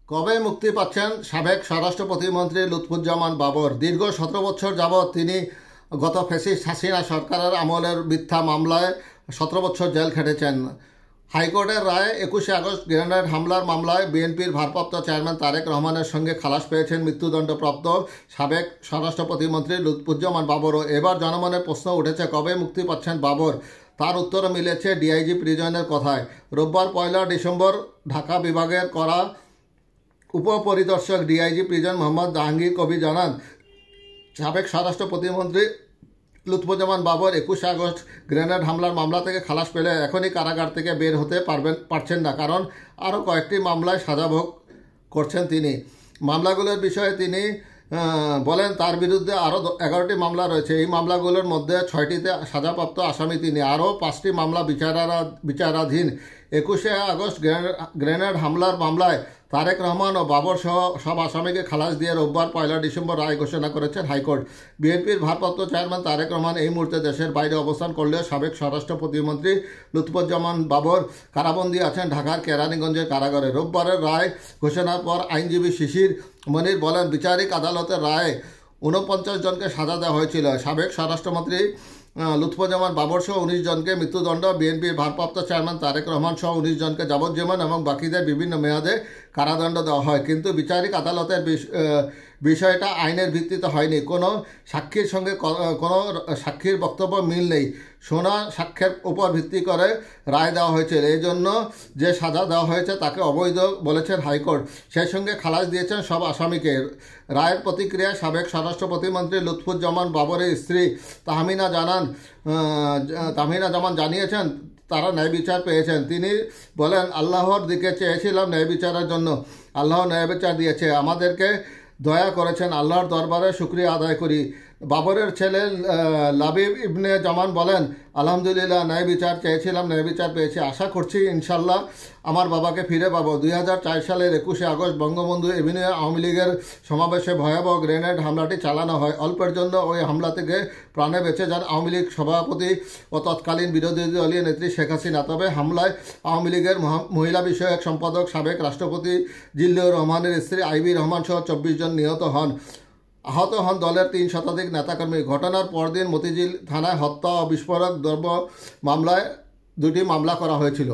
কবে মুক্তি পাচ্ছেন সাবেক স্বরাষ্ট্র প্রতিমন্ত্রী লুৎফুজ্জামান বাবর? দীর্ঘ 17 বছর যাবৎ তিনি গত ফ্যাসিস্ট হাসিনা সরকারের আমলের মিথ্যা মামলায় 17 বছর জেল খেটেছেন। হাইকোর্টের রায়ে 21শে আগস্ট গ্রেনেড হামলার মামলায় বিএনপির ভারপ্রাপ্ত চেয়ারম্যান তারেক রহমানের সঙ্গে খালাস পেয়েছেন মৃত্যুদণ্ডপ্রাপ্ত সাবেক স্বরাষ্ট্র প্রতিমন্ত্রী লুৎফুজ্জামান বাবরও। এবার জনমনে প্রশ্ন উঠেছে, কবে মুক্তি পাচ্ছেন বাবর? তার উত্তরও মিলেছে ডিআইজি প্রিজনের কথায়। রোববার 1 ডিসেম্বর ঢাকা বিভাগের করা উপপরিদর্শক ডিআইজি প্রিজন মোহাম্মদ জাহাঙ্গীর কবির জানান, সাবেক স্বরাষ্ট্র প্রতিমন্ত্রী লুৎফুজ্জামান বাবর 21শে আগস্ট গ্রেনেড হামলার মামলা থেকে খালাস পেলে এখনই কারাগার থেকে বের হতে পারছেন না, কারণ আরও কয়েকটি মামলায় সাজা ভোগ করছেন তিনি। মামলাগুলোর বিষয়ে তিনি বলেন, তার বিরুদ্ধে আরও 11টি মামলা রয়েছে। এই মামলাগুলোর মধ্যে 6টিতে সাজাপ্রাপ্ত আসামি তিনি। আরও 5টি মামলা বিচারাধীন। 21শে আগস্ট গ্রেনেড হামলার মামলায় তারেক রহমান ও বাবর সহ সব আসামিকে খালাস দিয়ে রোববার 1 ডিসেম্বর রায় ঘোষণা করেছেন হাইকোর্ট। বিএনপির ভারপ্রাপ্ত চেয়ারম্যান তারেক রহমান এই মুহূর্তে দেশের বাইরে অবস্থান করলেও সাবেক স্বরাষ্ট্র প্রতিমন্ত্রী লুৎফুজ্জামান বাবর কারাবন্দী আছেন ঢাকার কেরানীগঞ্জের কারাগারে। রোববারের রায় ঘোষণার পর আইনজীবী শিশির মনির বলেন, বিচারিক আদালতের রায়ে 49 জনকে সাজা দেওয়া হয়েছিল। সাবেক স্বরাষ্ট্রমন্ত্রী লুৎফুজ্জামান বাবর সহ 19 জনকে মৃত্যুদণ্ড, বিএনপির ভারপ্রাপ্ত চেয়ারম্যান তারেক রহমান সহ 19 জনকে যাবজ্জীবন এবং বাকিদের বিভিন্ন মেয়াদে কারাদণ্ড দেওয়া হয়। কিন্তু বিচারিক আদালতের বিষয়টা আইনের ভিত্তিতে হয়নি। কোনো সাক্ষীর সঙ্গে কোনো সাক্ষীর বক্তব্য মিল নেই। শোনা সাক্ষ্যের উপর ভিত্তি করে রায় দেওয়া হয়েছে। এই জন্য যে সাজা দেওয়া হয়েছে তাকে অবৈধ বলেছেন হাইকোর্ট। সেই সঙ্গে খালাস দিয়েছেন সব আসামিকে। রায়ের প্রতিক্রিয়ায় সাবেক স্বরাষ্ট্র প্রতিমন্ত্রী লুৎফুজ্জামান বাবরের স্ত্রী তাহমিনা জামান জানিয়েছেন, তারা ন্যায় বিচার পেয়েছেন। তিনি বলেন, আল্লাহর দিকে চেয়েছিলাম ন্যায় বিচারের জন্য, আল্লাহ ন্যায় বিচার দিয়েছে, আমাদেরকে দয়া করেছেন, আল্লাহর দরবারে শুকরিয়া আদায় করি। বাবরের ছেলে লাবিব ইবনে জামান বলেন, আলহামদুলিল্লাহ, ন্যায় বিচার চেয়েছিলাম, ন্যায় বিচার পেয়েছি। আশা করছি ইনশাল্লাহ আমার বাবাকে ফিরে পাবো। 2004 সালের 21শে আগস্ট বঙ্গবন্ধু এভিনিউ আওয়ামী লীগের সমাবেশে ভয়াবহ গ্রেনেড হামলাটি চালানো হয়। অল্পের জন্য ওই হামলা থেকে প্রাণে বেঁচে যান আওয়ামী লীগ সভাপতি ও তৎকালীন বিরোধী দলীয় নেত্রী শেখ হাসিনা। তবে হামলায় আওয়ামী লীগের মহিলা বিষয়ক সম্পাদক সাবেক রাষ্ট্রপতি জিল্লুর রহমানের স্ত্রী আইবি রহমান সহ 24 জন নিহত হন। আহত হন দলের 3 শতাধিক নেতাকর্মী। ঘটনার পরদিন মতিঝিল থানায় হত্যা ও বিস্ফোরক দ্রব্য মামলায় 2টি মামলা করা হয়েছিল।